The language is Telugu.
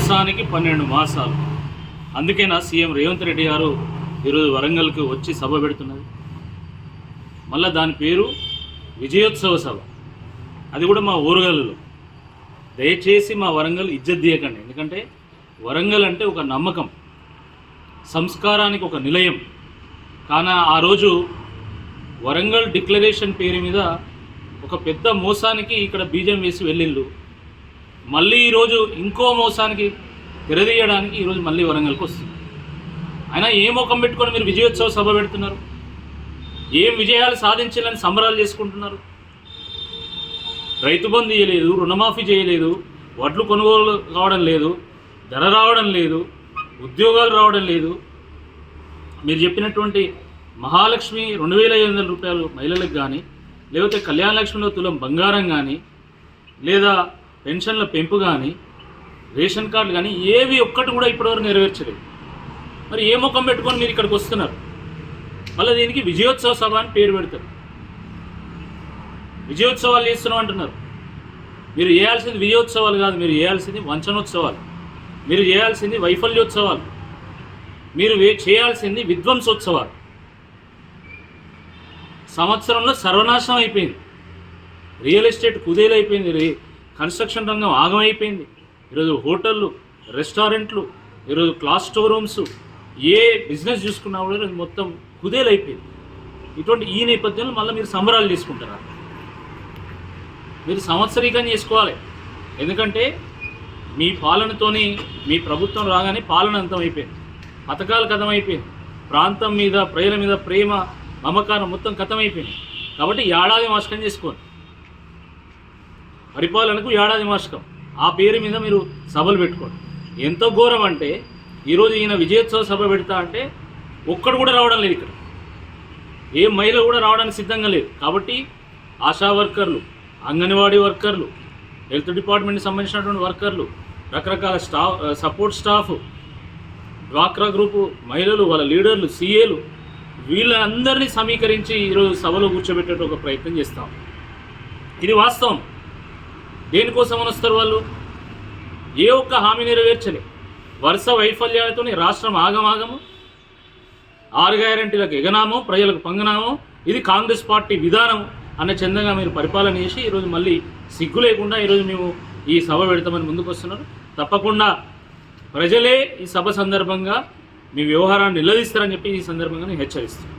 మోసానికి 12 మాసాలు. అందుకేనా సీఎం రేవంత్ రెడ్డి గారు ఈరోజు వరంగల్కి వచ్చి సభ పెడుతున్నది. మళ్ళీ దాని పేరు విజయోత్సవ సభ, అది కూడా మా ఓరుగల్లులో. దయచేసి మా వరంగల్ ఇజ్జత్ తీయకండి. ఎందుకంటే వరంగల్ అంటే ఒక నమ్మకం, సంస్కారానికి ఒక నిలయం. కానీ ఆ రోజు వరంగల్ డిక్లరేషన్ పేరు మీద ఒక పెద్ద మోసానికి ఇక్కడ బీజం వేసి వెళ్ళిళ్ళు. మళ్ళీ ఈరోజు ఇంకో మోసానికి తెరదీయడానికి ఈరోజు మళ్ళీ వరంగల్కి వస్తుంది. అయినా ఏ ముఖం పెట్టుకొని మీరు విజయోత్సవ సభ పెడుతున్నారు? ఏం విజయాలు సాధించాలని సంబరాలు చేసుకుంటున్నారు? రైతు బంధు చేయలేదు, రుణమాఫీ చేయలేదు, వడ్లు కొనుగోలు కావడం లేదు, ధర రావడం లేదు, ఉద్యోగాలు రావడం లేదు. మీరు చెప్పినటువంటి మహాలక్ష్మి 2500 రూపాయలు మహిళలకు కానీ, లేకపోతే కళ్యాణ లక్ష్మిలో తులం బంగారం కానీ, లేదా పెన్షన్ల పెంపు కానీ, రేషన్ కార్డులు కానీ ఏవి ఒక్కటి కూడా ఇప్పటివరకు నెరవేర్చలేదు. మరి ఏ ముఖం పెట్టుకొని మీరు ఇక్కడికి వస్తున్నారు? మళ్ళీ దీనికి విజయోత్సవ సభ అని పేరు పెడతారు. విజయోత్సవాలు చేస్తున్నాం అంటున్నారు. మీరు చేయాల్సింది విజయోత్సవాలు కాదు, మీరు చేయాల్సింది వంచనోత్సవాలు, మీరు చేయాల్సింది వైఫల్యోత్సవాలు, మీరు చేయాల్సింది విధ్వంసోత్సవాలు. సంవత్సరంలో సర్వనాశనం అయిపోయింది, రియల్ ఎస్టేట్ కుదేలైపోయింది, కన్స్ట్రక్షన్ రంగం ఆగమైపోయింది. ఈరోజు హోటళ్ళు, రెస్టారెంట్లు, ఈరోజు క్లాస్ స్టోర్ రూమ్స్, ఏ బిజినెస్ చూసుకున్నా కూడా ఈరోజు మొత్తం కుదేలైపోయింది. ఇటువంటి ఈ నేపథ్యంలో మళ్ళీ మీరు సంబరాలు చేసుకుంటారా? మీరు సంవత్సరీకం చేసుకోవాలి. ఎందుకంటే మీ పాలనతోని, మీ ప్రభుత్వం రాగానే పాలన అంతమైపోయింది, పథకాలు కథమైపోయింది, ప్రాంతం మీద ప్రజల మీద ప్రేమ మమకారం మొత్తం కథమైపోయింది. కాబట్టి ఏడాది మాసకం చేసుకోండి, పరిపాలనకు ఏడాది మాసకం, ఆ పేరు మీద మీరు సభలు పెట్టుకోండి. ఎంతో ఘోరం అంటే ఈరోజు ఈయన విజయోత్సవ సభ పెడతా అంటే ఒక్కడు కూడా రావడం లేదు, ఇక్కడ ఏ మహిళ కూడా రావడానికి సిద్ధంగా లేదు. కాబట్టి ఆశా వర్కర్లు, అంగన్వాడీ వర్కర్లు, హెల్త్ డిపార్ట్మెంట్కి సంబంధించినటువంటి వర్కర్లు, రకరకాల సపోర్ట్ స్టాఫ్, డ్వాక్రా గ్రూపు మహిళలు, వాళ్ళ లీడర్లు, సీఏలు, వీళ్ళందరినీ సమీకరించి ఈరోజు సభలో కూర్చోబెట్టే ఒక ప్రయత్నం చేస్తాం. ఇది వాస్తవం. దేనికోసం వస్తారు వాళ్ళు? ఏ ఒక్క హామీ నెరవేర్చలే. వరుస వైఫల్యాలతో రాష్ట్రం ఆగమాగము, 6 గ్యారెంటీలకు ఎగనామో, ప్రజలకు పంగనామో, ఇది కాంగ్రెస్ పార్టీ విధానం అన్న చందంగా మీరు పరిపాలన చేసి ఈరోజు మళ్ళీ సిగ్గు లేకుండా ఈరోజు మేము ఈ సభ పెడతామని ముందుకు వస్తున్నారు. తప్పకుండా ప్రజలే ఈ సభ సందర్భంగా మీ వ్యవహారాన్ని నిలదీస్తారని చెప్పి ఈ సందర్భంగా నేను హెచ్చరిస్తాను.